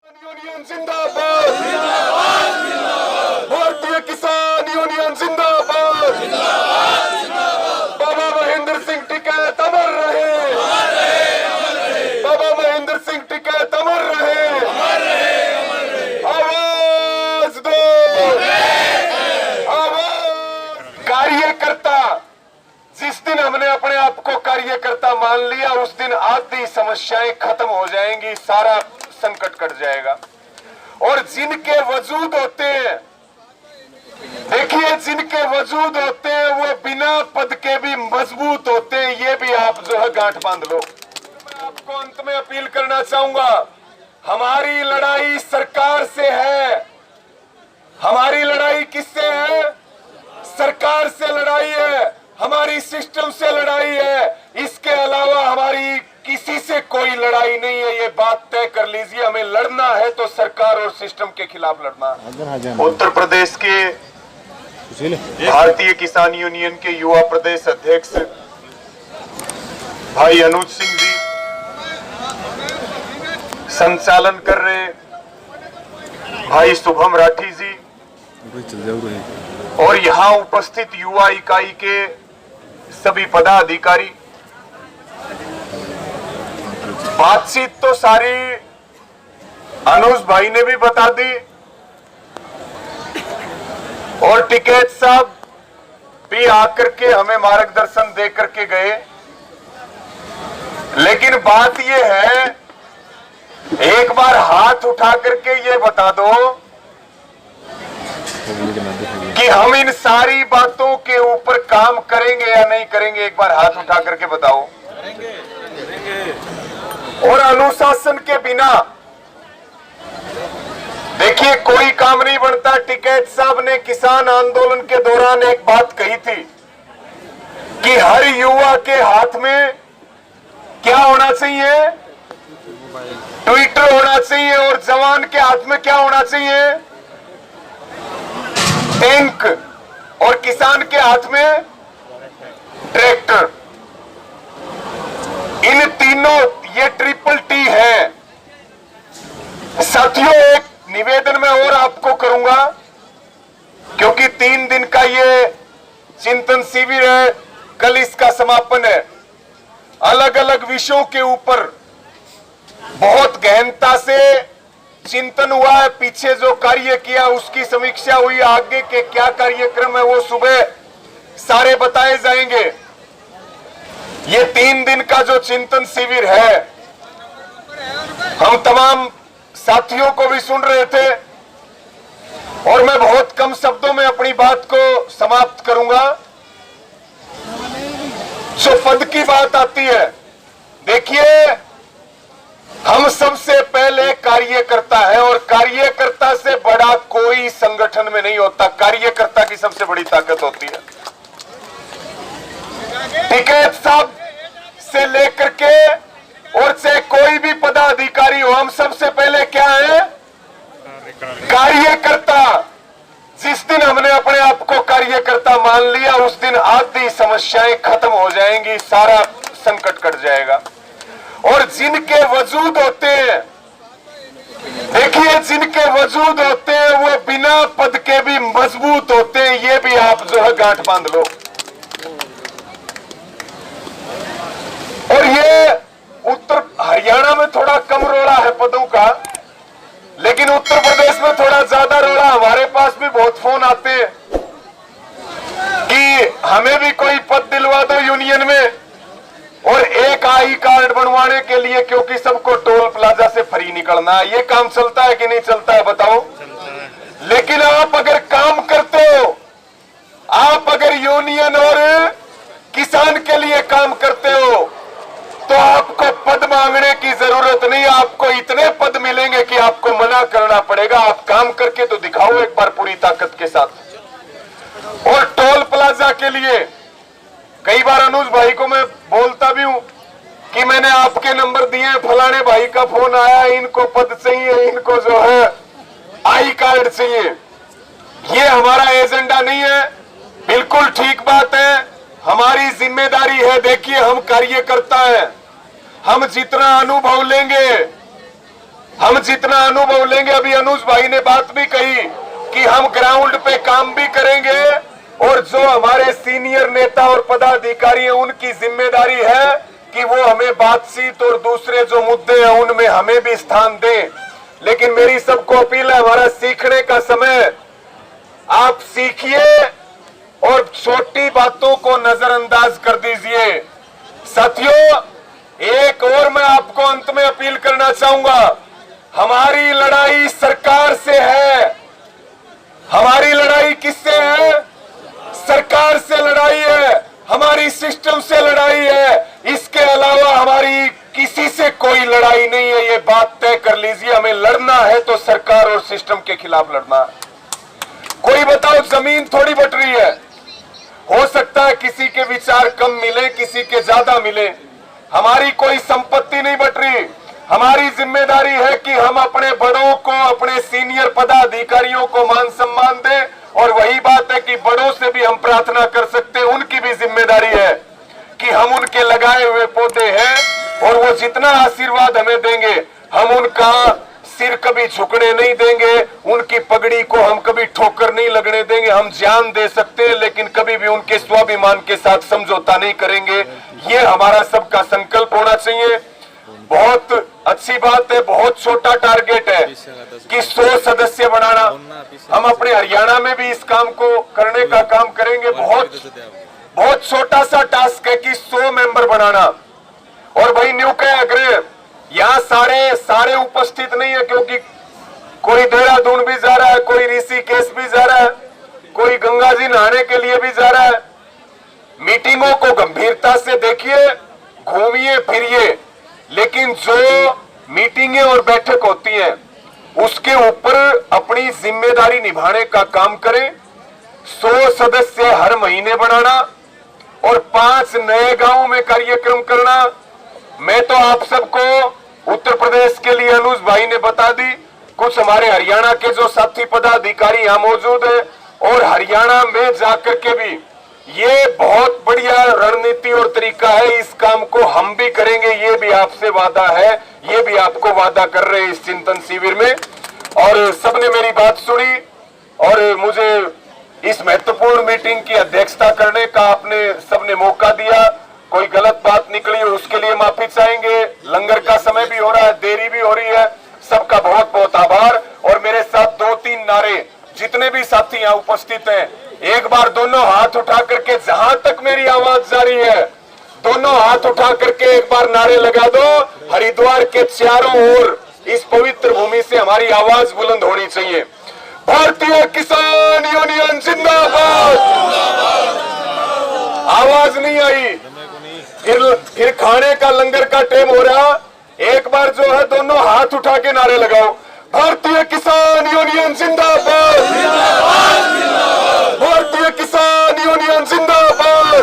Union जिंदाबाद, जिंदाबाद, जिंदाबाद। भारतीय किसान यूनियन जिंदाबाद, जिंदाबाद, जिंदाबाद। बाबा महेंद्र सिंह टिकैत अमर रहे, अमर रहे, अमर रहे। बाबा महेंद्र सिंह टिकैत अमर रहे, अमर रहे, अमर रहे। आवाज दो, आवाज। कार्यकर्ता, जिस दिन हमने अपने आप को कार्यकर्ता मान लिया उस दिन आधी समस्याएं खत्म हो जाएंगी, सारा संकट कट जाएगा। और जिनके वजूद होते हैं, देखिए जिनके वजूद होते हैं वो बिना पद के भी मजबूत होते हैं, ये भी आप जो है गांठ बांध लो। मैं आपको अंत में अपील करना चाहूंगा, हमारी लड़ाई सरकार से है। हमारी लड़ाई किससे है? सरकार से लड़ाई है, हमारी सिस्टम से लड़ाई है। इसके अलावा हमारी किसी से कोई लड़ाई नहीं है, ये बात तय कर लीजिए। हमें लड़ना है तो सरकार और सिस्टम के खिलाफ लड़ना। उत्तर प्रदेश के भारतीय किसान यूनियन के युवा प्रदेश अध्यक्ष भाई अनुज सिंह जी संचालन कर रहे भाई शुभम राठी जी और यहाँ उपस्थित युवा इकाई के सभी पदाधिकारी। बातचीत तो सारी अनुज भाई ने भी बता दी और टिकैत साहब भी आकर के हमें मार्गदर्शन दे करके गए। लेकिन बात यह है, एक बार हाथ उठा करके ये बता दो कि हम इन सारी बातों के ऊपर काम करेंगे या नहीं करेंगे। एक बार हाथ उठा करके बताओ। और अनुशासन के बिना देखिए कोई काम नहीं बनता। टिकैत साहब ने किसान आंदोलन के दौरान एक बात कही थी कि हर युवा के हाथ में क्या होना चाहिए? ट्विटर होना चाहिए। और जवान के हाथ में क्या होना चाहिए? टैंक। और किसान के हाथ में ट्रैक्टर। इन तीनों, ये ट्रिपल टी है। साथियों, एक निवेदन मैं और आपको करूंगा, क्योंकि 3 दिन का ये चिंतन शिविर है, कल इसका समापन है। अलग अलग विषयों के ऊपर बहुत गहनता से चिंतन हुआ है। पीछे जो कार्य किया उसकी समीक्षा हुई, आगे के क्या कार्यक्रम है वो सुबह सारे बताए जाएंगे। ये 3 दिन का जो चिंतन शिविर है, हम तमाम साथियों को भी सुन रहे थे और मैं बहुत कम शब्दों में अपनी बात को समाप्त करूंगा। जो पद की बात आती है, देखिए हम सबसे पहले कार्यकर्ता है और कार्यकर्ता से बड़ा कोई संगठन में नहीं होता। कार्यकर्ता की सबसे बड़ी ताकत होती है। टिकैत साहब से लेकर के और से कोई भी पदाधिकारी हो, हम सबसे पहले क्या है? कार्यकर्ता। जिस दिन हमने अपने आप को कार्यकर्ता मान लिया उस दिन आधी समस्याएं खत्म हो जाएंगी, सारा संकट कट जाएगा। और जिनके वजूद होते हैं, देखिए जिनके वजूद होते हैं वो बिना पद के भी मजबूत होते हैं, ये भी आप जो है गांठ बांध लो। और ये उत्तर हरियाणा में थोड़ा कम रोड़ा है पदों का, लेकिन उत्तर प्रदेश में थोड़ा ज्यादा रोड़ा। हमारे पास भी बहुत फोन आते हैं कि हमें भी कोई पद दिलवा दो यूनियन में, और एक आई कार्ड बनवाने के लिए, क्योंकि सबको टोल प्लाजा से फ्री निकलना है। ये काम चलता है कि नहीं चलता है बताओ? लेकिन आप अगर काम करते हो, आप अगर यूनियन और किसान के लिए काम करते हो, तो आपको पद मांगने की जरूरत नहीं। आपको इतने पद मिलेंगे कि आपको मना करना पड़ेगा। आप काम करके तो दिखाओ एक बार पूरी ताकत के साथ। और टोल प्लाजा के लिए कई बार अनुज भाई को मैं बोलता भी हूं कि मैंने आपके नंबर दिए, फलाने भाई का फोन आया, इनको पद चाहिए, इनको जो है आई कार्ड चाहिए। ये हमारा एजेंडा नहीं है। बिल्कुल ठीक बात है, हमारी जिम्मेदारी है। देखिए हम कार्यकर्ता हैं, हम जितना अनुभव लेंगे हम जितना अनुभव लेंगे, अभी अनुज भाई ने बात भी कही कि हम ग्राउंड पे काम भी करेंगे और जो हमारे सीनियर नेता और पदाधिकारी हैं उनकी जिम्मेदारी है कि वो हमें बातचीत और दूसरे जो मुद्दे हैं उनमें हमें भी स्थान दें। लेकिन मेरी सबको अपील है, हमारा सीखने का समय, आप सीखिए और छोटी बातों को नजरअंदाज कर दीजिए। साथियों, एक और मैं आपको अंत में अपील करना चाहूंगा, हमारी लड़ाई सरकार से है। हमारी लड़ाई किससे है? सरकार से लड़ाई है, हमारी सिस्टम से लड़ाई है। इसके अलावा हमारी किसी से कोई लड़ाई नहीं है, ये बात तय कर लीजिए। हमें लड़ना है तो सरकार और सिस्टम के खिलाफ लड़ना है। कोई बताओ, जमीन थोड़ी बट रही है, हो सकता है किसी के विचार कम मिले, किसी के ज्यादा मिले, हमारी कोई संपत्ति नहीं बट रही। हमारी जिम्मेदारी है कि हम अपने बड़ों को, अपने सीनियर पदाधिकारियों को मान सम्मान दें, और वही बात है कि बड़ों से भी हम प्रार्थना कर सकते हैं, उनकी भी जिम्मेदारी है कि हम उनके लगाए हुए पौधे हैं और वो जितना आशीर्वाद हमें देंगे हम उनका सिर कभी झुकने नहीं देंगे, उनकी पगड़ी को हम कभी ठोकर नहीं लगने देंगे। हम जान दे सकते हैं लेकिन कभी भी उनके स्वाभिमान के साथ समझौता नहीं करेंगे। ये हमारा सबका संकल्प होना चाहिए। बहुत अच्छी बात है, बहुत छोटा टारगेट है कि 100 सदस्य बनाना। हम अपने हरियाणा में भी इस काम को करने का काम करेंगे। बहुत छोटा सा टास्क है कि 100 मेंबर बनाना। और भाई न्यू के अग्रे यहाँ सारे उपस्थित नहीं है, क्योंकि कोई देहरादून भी जा रहा है, कोई ऋषिकेश भी जा रहा है, कोई गंगा जी नहाने के लिए भी जा रहा है। मीटिंगों को गंभीरता से देखिए, घूमिए फिरिए, लेकिन जो मीटिंगें और बैठक होती हैं उसके ऊपर अपनी जिम्मेदारी निभाने का काम करें। 100 सदस्य हर महीने बनाना और 5 नए गांवों में कार्यक्रम करना। मैं तो आप सबको उत्तर प्रदेश के लिए अनुज भाई ने बता दी, कुछ हमारे हरियाणा के जो साथी पदाधिकारी यहाँ मौजूद है, और हरियाणा में जाकर के भी ये बहुत बढ़िया रणनीति और तरीका है। इस काम को हम भी करेंगे, ये भी आपसे वादा है, ये भी आपको वादा कर रहे हैं इस चिंतन शिविर में। और सबने मेरी बात सुनी और मुझे इस महत्वपूर्ण मीटिंग की अध्यक्षता करने का आपने सबने मौका दिया। कोई गलत बात निकली हो उसके लिए माफी चाहेंगे। लंगर का समय भी हो रहा है, देरी भी हो रही है। सबका बहुत बहुत आभार। और मेरे साथ 2-3 नारे, जितने भी साथी यहाँ उपस्थित हैं, एक बार दोनों हाथ उठा करके, जहां तक मेरी आवाज जा रही है, दोनों हाथ उठा करके एक बार नारे लगा दो। हरिद्वार के चारों ओर इस पवित्र भूमि से हमारी आवाज बुलंद होनी चाहिए। भारतीय किसान यूनियन जिंदाबाद। आवाज नहीं आई, फिर खाने का लंगर का टाइम हो रहा। एक बार जो है दोनों हाथ उठा के नारे लगाओ, भारतीय किसान यूनियन जिंदाबाद, भारतीय किसान यूनियन जिंदाबाद।